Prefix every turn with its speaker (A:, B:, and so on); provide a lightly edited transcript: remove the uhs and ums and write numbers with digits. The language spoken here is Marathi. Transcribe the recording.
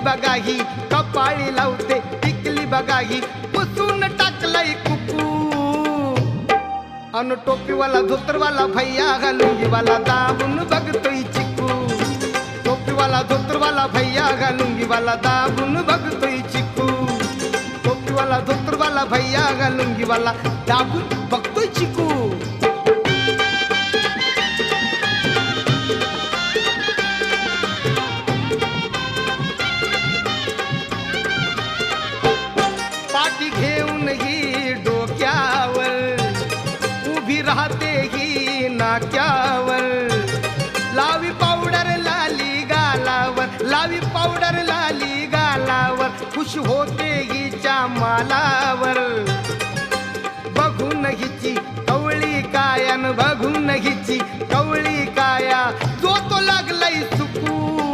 A: बघा ही कपाळी लावते टिकली बघा ही पुसून टाकलंय कुकू अन टोपीवाला धोतरवाला भैया लुंगीवाला दाबून बघतोय चिकू टोपीवाला धोतरवाला भैया लुंगीवाला दाबून बघतोय चिकू टोपीवाला धोतरवाला भैया लुंगीवाला दाबून बघतोय चिकू पाठी घेऊन ही डोक्यावर उभी राहते ही नाक्यावर लावी पावडर लाली गालावर लावी पावडर लाली गालावर खुश होते हिच्या मालावर